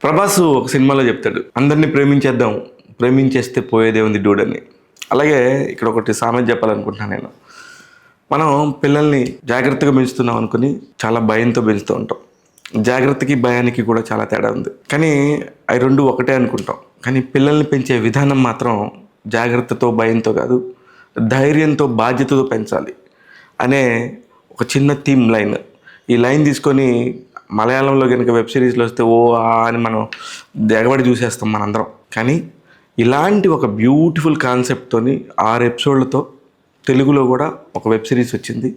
ప్రభాస్ ఒక సినిమాలో చెప్తాడు, అందరినీ ప్రేమించేద్దాం, ప్రేమించేస్తే పోయేదే ఉంది డూడ్ అని. అలాగే ఇక్కడ ఒకటి సామెత చెప్పాలనుకుంటున్నాను నేను. మనం పిల్లల్ని జాగ్రత్తగా పెంచుతున్నాం అనుకుని చాలా భయంతో పెంచుతూ ఉంటాం. జాగ్రత్తకి భయానికి కూడా చాలా తేడా ఉంది. కానీ అవి రెండు ఒకటే అనుకుంటాం. కానీ పిల్లల్ని పెంచే విధానం మాత్రం జాగ్రత్తతో భయంతో కాదు, ధైర్యంతో బాధ్యతతో పెంచాలి అనే ఒక చిన్న థీమ్ లైన్. ఈ లైన్ తీసుకొని మలయాళంలో కనుక వెబ్ సిరీస్లో వస్తే ఓ అని మనం ఎగబడి చూసేస్తాం మనందరం. కానీ ఇలాంటి ఒక బ్యూటిఫుల్ కాన్సెప్ట్తోని 6 ఎపిసోడ్లతో తెలుగులో కూడా ఒక వెబ్ సిరీస్ వచ్చింది.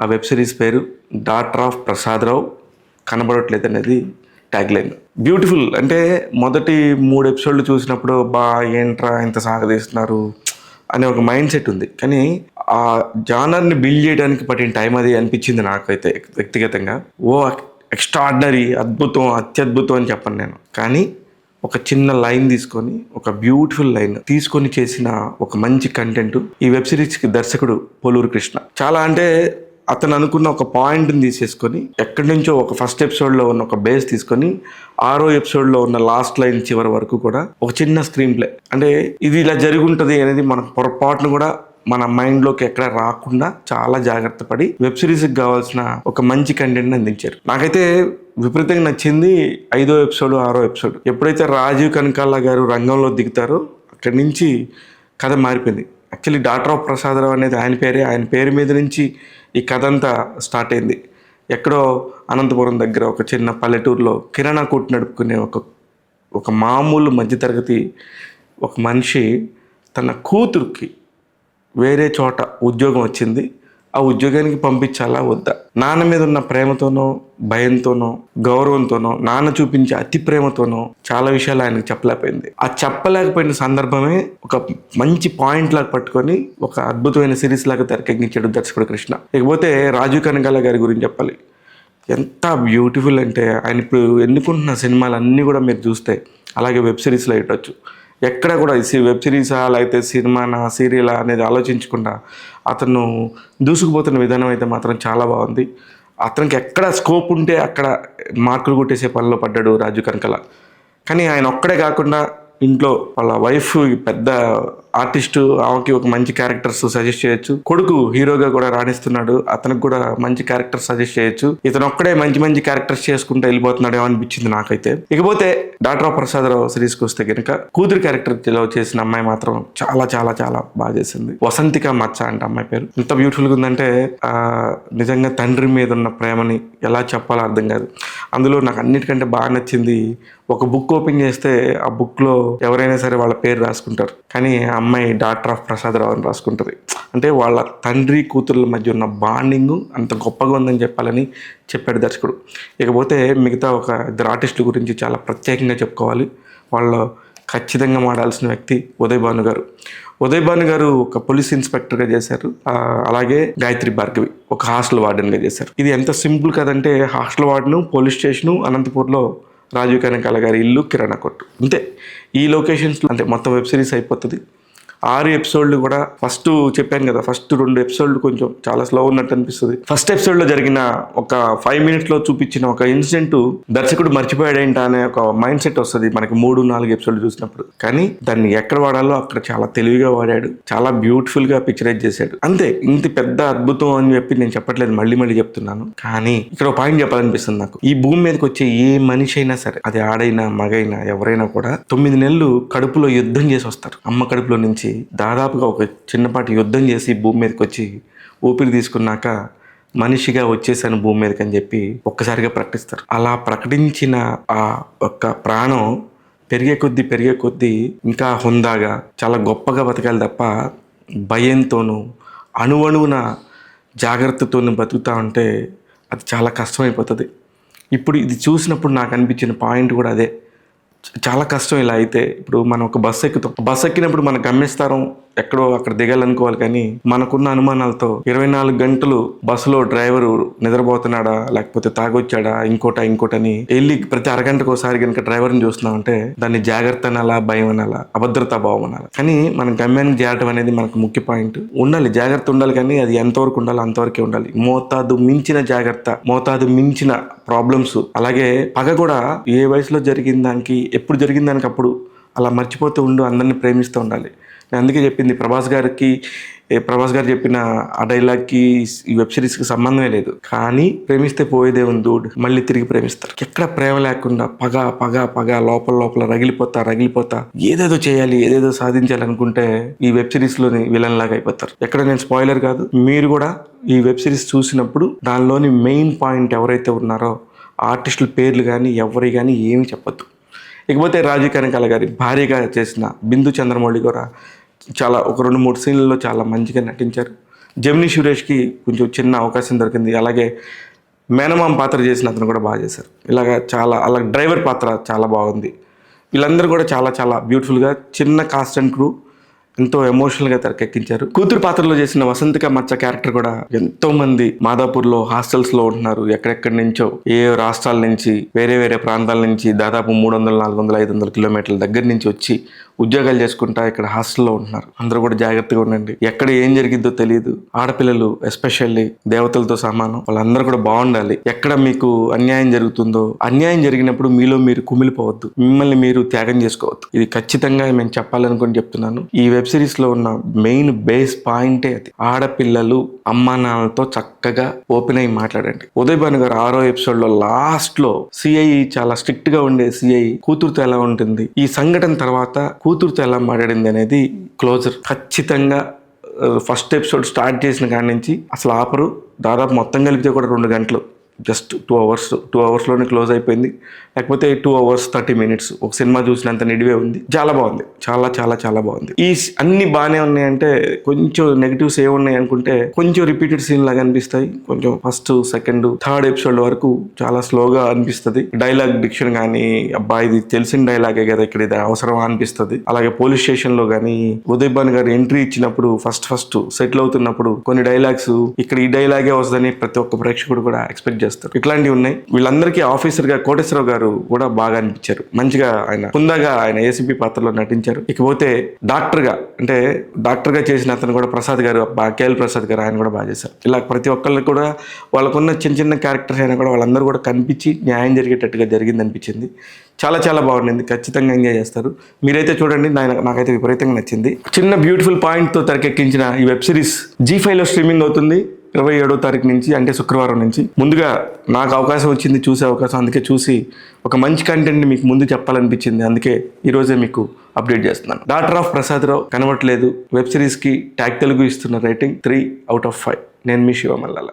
ఆ వెబ్ సిరీస్ పేరు డాటర్ ఆఫ్ ప్రసాదరావు కనబడట్లేదు అనేది ట్యాగ్ లైన్. బ్యూటిఫుల్ అంటే మొదటి 3 ఎపిసోడ్లు చూసినప్పుడు ఏంట్రా ఇంత సాగదీస్తున్నారు అనే ఒక మైండ్ సెట్ ఉంది. కానీ ఆ జానర్ని బిల్డ్ చేయడానికి పట్టిన టైం అది అనిపించింది నాకైతే వ్యక్తిగతంగా. ఎక్స్ట్రాడినరీ, అద్భుతం, అత్యద్భుతం అని చెప్పను నేను. కానీ ఒక చిన్న లైన్ తీసుకొని, ఒక బ్యూటిఫుల్ లైన్ తీసుకొని చేసిన ఒక మంచి కంటెంట్. ఈ వెబ్ సిరీస్కి దర్శకుడు పోలూరు కృష్ణ. చాలా అంటే అతను అనుకున్న ఒక పాయింట్ని తీసేసుకొని ఎక్కడి నుంచో ఒక ఫస్ట్ ఎపిసోడ్లో ఉన్న ఒక బేస్ తీసుకొని 6వ ఎపిసోడ్లో ఉన్న లాస్ట్ లైన్ చివరి వరకు కూడా ఒక చిన్న స్క్రీన్ ప్లే. అంటే ఇది ఇలా జరిగి ఉంటుంది అనేది మన పొరపాటును కూడా మన మైండ్లోకి ఎక్కడ రాకుండా చాలా జాగ్రత్త పడి వెబ్ సిరీస్కి కావాల్సిన ఒక మంచి కంటెంట్ని అందించారు. నాకైతే విపరీతంగా నచ్చింది 5వ ఎపిసోడ్ 6వ ఎపిసోడ్. ఎప్పుడైతే రాజీవ్ కనకాల గారు రంగంలో దిగుతారో అక్కడి నుంచి కథ మారిపోయింది. యాక్చువల్లీ డాటర్ ఆఫ్ ప్రసాదరావు అనేది ఆయన పేరే. ఆయన పేరు మీద నుంచి ఈ కథ అంతా స్టార్ట్ అయింది. ఎక్కడో అనంతపురం దగ్గర ఒక చిన్న పల్లెటూరులో కిరాణా కొట్టు నడుపుకునే ఒక మామూలు మధ్యతరగతి ఒక మనిషి తన కూతురుకి వేరే చోట ఉద్యోగం వచ్చింది. ఆ ఉద్యోగానికి పంపించాలా వద్దా? నాన్న మీద ఉన్న ప్రేమతోనో, భయంతోనో, గౌరవంతోనో, నాన్న చూపించే అతి ప్రేమతోనో చాలా విషయాలు ఆయనకు చెప్పలేకపోయింది. ఆ చెప్పలేకపోయిన సందర్భమే ఒక మంచి పాయింట్ లాగా పట్టుకొని ఒక అద్భుతమైన సిరీస్ లాగా తెరకెక్కించాడు దర్శకుడు కృష్ణ. ఇకపోతే రాజీవ్ కనకాల గారి గురించి చెప్పాలి. ఎంత బ్యూటిఫుల్ అంటే ఆయన ఇప్పుడు ఎన్నుకుంటున్న సినిమాలన్నీ కూడా మీరు చూస్తే, అలాగే వెబ్ సిరీస్లో ఇవ్వచ్చు. ఎక్కడ కూడా వెబ్ సిరీసా లేకపోతే సినిమానా సీరియలా అనేది ఆలోచించకుండా అతను దూసుకుపోతున్న విధానం అయితే మాత్రం చాలా బాగుంది. అతనికి ఎక్కడ స్కోప్ ఉంటే అక్కడ మార్కులు కొట్టేసే పనిలో పడ్డాడు రాజు కనకాల. కానీ ఆయన ఒక్కడే కాకుండా ఇంట్లో వాళ్ళ వైఫ్ పెద్ద ఆర్టిస్టు, ఆమెకి ఒక మంచి క్యారెక్టర్స్ సజెస్ట్ చేయొచ్చు. కొడుకు హీరోగా కూడా రాణిస్తున్నాడు, అతనికి కూడా మంచి క్యారెక్టర్స్ సజెస్ట్ చేయొచ్చు. ఇతను ఒక్కడే మంచి మంచి క్యారెక్టర్స్ చేసుకుంటూ వెళ్ళిపోతున్నాడేమో అనిపించింది నాకైతే. ఇకపోతే డాటర్ ఆఫ్ ప్రసాదరావు సిరీస్కి వస్తే కనుక కూతురు క్యారెక్టర్ చేసిన అమ్మాయి మాత్రం చాలా చాలా చాలా బాగా చేసింది. వసంతిక మచ్చ అంటే అమ్మాయి పేరు. ఎంత బ్యూటిఫుల్గా ఉందంటే నిజంగా తండ్రి మీద ఉన్న ప్రేమని ఎలా చెప్పాలో అర్థం కాదు. అందులో నాకు అన్నిటికంటే బాగా నచ్చింది, ఒక బుక్ ఓపెన్ చేస్తే ఆ బుక్లో ఎవరైనా సరే వాళ్ళ పేరు రాసుకుంటారు, కానీ ఆ అమ్మాయి డాటర్ ఆఫ్ ప్రసాదరావు అని రాసుకుంటుంది. అంటే వాళ్ళ తండ్రి కూతుర్ల మధ్య ఉన్న బాండింగ్ అంత గొప్పగా ఉందని చెప్పాలని చెప్పాడు దర్శకుడు. ఇకపోతే మిగతా ఒక 2 ఆర్టిస్టుల గురించి చాలా ప్రత్యేకంగా చెప్పుకోవాలి. వాళ్ళు ఖచ్చితంగా మాడాల్సిన వ్యక్తి ఉదయ్ భాను గారు. ఉదయ్ భాను గారు ఒక పోలీస్ ఇన్స్పెక్టర్గా చేశారు. అలాగే గాయత్రి భార్గవి ఒక హాస్టల్ వార్డెన్గా చేశారు. ఇది ఎంత సింపుల్ కదంటే, హాస్టల్ వార్డెను, పోలీస్ స్టేషను, అనంతపూర్లో రాజీవ్ కనకాల గారి ఇల్లు, కిరాణా కొట్టు, అంతే. ఈ లొకేషన్స్లో అంటే మొత్తం వెబ్ సిరీస్ అయిపోతుంది. 6 ఎపిసోడ్లు కూడా ఫస్ట్ చెప్పాను కదా, ఫస్ట్ 2 ఎపిసోడ్లు కొంచెం చాలా స్లో ఉన్నట్టు అనిపిస్తుంది. ఫస్ట్ ఎపిసోడ్లో జరిగిన ఒక 5 మినిట్స్లో చూపించిన ఒక ఇన్సిడెంట్ దర్శకుడు మర్చిపోయాడేంటా అనే ఒక మైండ్ సెట్ వస్తుంది మనకి 3-4 ఎపిసోడ్లు చూసినప్పుడు. కానీ దాన్ని ఎక్కడ వాడాలో అక్కడ చాలా తెలివిగా వాడాడు, చాలా బ్యూటిఫుల్గా పిక్చరైజ్ చేశాడు. అంతే. ఇంత పెద్ద అద్భుతం అని చెప్పి నేను చెప్పట్లేదు, మళ్ళీ మళ్ళీ చెప్తున్నాను. కానీ ఇక్కడ ఒక పాయింట్ చెప్పాలనిపిస్తుంది నాకు. ఈ భూమి మీదకి వచ్చే ఏ మనిషి అయినా సరే, అది ఆడైనా మగైనా ఎవరైనా కూడా 9 నెలలు కడుపులో యుద్ధం చేసి వస్తారు. అమ్మ కడుపులో నుంచి దాదాపుగా ఒక చిన్నపాటి యుద్ధం చేసి భూమి మీదకి వచ్చి ఊపిరి తీసుకున్నాక మనిషిగా వచ్చేసాను భూమి మీదకి అని చెప్పి ఒక్కసారిగా ప్రకటిస్తారు. అలా ప్రకటించిన ఆ ఒక్క ప్రాణం పెరిగే కొద్దీ ఇంకా హుందాగా చాలా గొప్పగా బతకాలి తప్ప భయంతోనూ అణువణువున జాగ్రత్తతోనూ బతుకుతా ఉంటే అది చాలా కష్టమైపోతుంది. ఇప్పుడు ఇది చూసినప్పుడు నాకు అనిపించిన పాయింట్ కూడా అదే. చాలా కష్టం ఇలా అయితే. ఇప్పుడు మనం ఒక బస్సు ఎక్కుతాం, బస్సు ఎక్కినప్పుడు మన గమ్యస్థానం ఎక్కడో అక్కడ దిగాలనుకోవాలి, కానీ మనకున్న అనుమానాలతో 24 గంటలు బస్సులో డ్రైవరు నిద్రపోతున్నాడా లేకపోతే తాగొచ్చాడా ఇంకోటని వెళ్ళి ప్రతి అరగంటకు ఒకసారి కనుక డ్రైవర్ని చూస్తున్నామంటే దాన్ని జాగ్రత్త అనాలా, భయం అనాలా, అభద్రతా భావం అనాలా. కానీ మన గమ్యానికి చేరటం అనేది మనకు ముఖ్య పాయింట్. ఉండాలి, జాగ్రత్త ఉండాలి, కానీ అది ఎంతవరకు ఉండాలో అంతవరకే ఉండాలి. మోతాదు మించిన జాగ్రత్త, మోతాదు మించిన ప్రాబ్లమ్స్, అలాగే పగ కూడా ఏ వయసులో జరిగిన దానికి ఎప్పుడు జరిగిన దానికి అప్పుడు అలా మర్చిపోతూ ఉండు, అందరినీ ప్రేమిస్తూ ఉండాలి. నేను అందుకే చెప్పింది, ప్రభాస్ గారు చెప్పిన ఆ డైలాగ్కి ఈ వెబ్ సిరీస్కి సంబంధమే లేదు. కానీ ప్రేమిస్తే పోయేదే ఉంది, మళ్ళీ తిరిగి ప్రేమిస్తారు. ఎక్కడ ప్రేమ లేకుండా పగ పగ పగ లోపల రగిలిపోతా ఏదేదో చేయాలి, ఏదేదో సాధించాలి అనుకుంటే ఈ వెబ్ సిరీస్లోని విలన్ లాగా అయిపోతారు. ఎక్కడ నేను స్పాయిలర్ కాదు, మీరు కూడా ఈ వెబ్ సిరీస్ చూసినప్పుడు దానిలోని మెయిన్ పాయింట్ ఎవరైతే ఉన్నారో ఆర్టిస్టుల పేర్లు కానీ ఎవరి కానీ ఏమీ చెప్పొద్దు. ఇకపోతే రాజీవ్ కనకాల గారి భార్యగా చేసిన బిందు చంద్రమౌళి కూడా చాలా ఒక 2-3 సీన్లలో చాలా మంచిగా నటించారు. జెమినీ సురేష్కి కొంచెం చిన్న అవకాశం దొరికింది. అలాగే మేనమామ పాత్ర చేసిన అతను కూడా బాగా చేశారు. అలాగే డ్రైవర్ పాత్ర చాలా బాగుంది. వీళ్ళందరూ కూడా చాలా చాలా బ్యూటిఫుల్గా చిన్న కాస్ట్ అండ్ క్రూ ఎంతో ఎమోషనల్గా తెరకెక్కించారు. కూతురు పాత్రలో చేసిన వసంతిక మచ్చ క్యారెక్టర్ కూడా ఎంతో మంది మాదాపూర్లో హాస్టల్స్లో ఉంటున్నారు. ఎక్కడెక్కడి నుంచో ఏ రాష్ట్రాల నుంచి వేరే ప్రాంతాల నుంచి దాదాపు 300, 400, 500 కిలోమీటర్ల దగ్గర నుంచి వచ్చి ఉద్యోగాలు చేసుకుంటా ఇక్కడ హాస్టల్లో ఉంటున్నారు. అందరూ కూడా జాగ్రత్తగా ఉండండి. ఎక్కడ ఏం జరిగిద్దో తెలియదు. ఆడపిల్లలు ఎస్పెషల్లీ దేవతలతో సమానం, వాళ్ళందరూ కూడా బాగుండాలి. ఎక్కడ మీకు అన్యాయం జరుగుతుందో, అన్యాయం జరిగినప్పుడు మీలో మీరు కుమిలిపోవద్దు, మిమ్మల్ని మీరు త్యాగం చేసుకోవద్దు. ఇది ఖచ్చితంగా నేను చెప్పాలనుకుని చెప్తున్నాను. ఈ వెబ్ సిరీస్ లో ఉన్న మెయిన్ బేస్ పాయింటే అది. ఆడపిల్లలు అమ్మా నాన్నలతో చక్కగా ఓపెన్ అయ్యి మాట్లాడండి. ఉదయ్ భాను గారు 6వ ఎపిసోడ్ లో లాస్ట్ లో సిఐ చాలా స్ట్రిక్ట్ గా ఉండే సిఐ కూతురుతో ఎలా ఉంటుంది, ఈ సంఘటన తర్వాత కూతురుతో ఎలా మాట్లాడింది అనేది క్లోజర్. ఖచ్చితంగా ఫస్ట్ ఎపిసోడ్ స్టార్ట్ చేసిన కాడి నుంచి అసలు ఆపరు. దాదాపు మొత్తం కలిపితే కూడా 2 గంటలు, జస్ట్ 2 అవర్స్లోనే క్లోజ్ అయిపోయింది. లేకపోతే 2 hours 30 minutes ఒక సినిమా చూసినంత నిడివే ఉంది. చాలా బాగుంది, చాలా చాలా చాలా బాగుంది. ఈ అన్ని బాగానే ఉన్నాయంటే కొంచెం నెగిటివ్స్ ఏమున్నాయి అనుకుంటే కొంచెం రిపీటెడ్ సీన్ లాగా అనిపిస్తాయి. కొంచెం ఫస్ట్, సెకండ్, థర్డ్ ఎపిసోడ్ వరకు చాలా స్లోగా అనిపిస్తుంది. డైలాగ్ డిక్షన్ కానీ అబ్బా ఇది తెలిసిన డైలాగే కదా ఇక్కడ ఇది అవసరమా అనిపిస్తుంది. అలాగే పోలీస్ స్టేషన్ లో కానీ ఉదయ్ భాను గారు ఎంట్రీ ఇచ్చినప్పుడు ఫస్ట్ సెటిల్ అవుతున్నప్పుడు కొన్ని డైలాగ్స్ ఇక్కడ ఈ డైలాగే వస్తుందని ప్రతి ఒక్క ప్రేక్షకుడు కూడా ఎక్స్పెక్ట్ చేస్తారు. ఇట్లాంటివి ఉన్నాయి. వీళ్ళందరికీ ఆఫీసర్ గా కోటేశ్వరరావు గారు కూడా బాగా అనిపించారు. మంచిగా ఆయన ఏసీపీ పాత్రలో నటించారు. ఇకపోతే డాక్టర్ గా చేసిన అతను కూడా ప్రసాద్ గారు, కేఎల్ ప్రసాద్ గారు, ఆయన కూడా బాగా చేశారు. ఇలా ప్రతి ఒక్కళ్ళు కూడా వాళ్ళకున్న చిన్న క్యారెక్టర్స్ అయినా కూడా వాళ్ళందరూ కూడా కనిపించి న్యాయం జరిగేటట్టుగా జరిగింది అనిపించింది. చాలా చాలా బాగుండింది. ఖచ్చితంగా ఎంజాయ్ చేస్తారు. మీరైతే చూడండి, నాకైతే విపరీతంగా నచ్చింది. చిన్న బ్యూటిఫుల్ పాయింట్తో తెరకెక్కించిన ఈ వెబ్ సిరీస్ G5లో స్ట్రీమింగ్ అవుతుంది 27వ తారీఖు నుంచి, అంటే శుక్రవారం నుంచి. ముందుగా నాకు అవకాశం వచ్చింది, చూసే అవకాశం, అందుకే చూసి ఒక మంచి కంటెంట్ని మీకు ముందు చెప్పాలనిపించింది. అందుకే ఈరోజే మీకు అప్డేట్ చేస్తున్నాను. డాటర్ ఆఫ్ ప్రసాద్ రావు కనబడట్లేదు. వెబ్ సిరీస్కి ట్యాగ్ తెలుగు ఇస్తున్న రేటింగ్ 3 out of 5. నేను మీ శివ మల్లాల.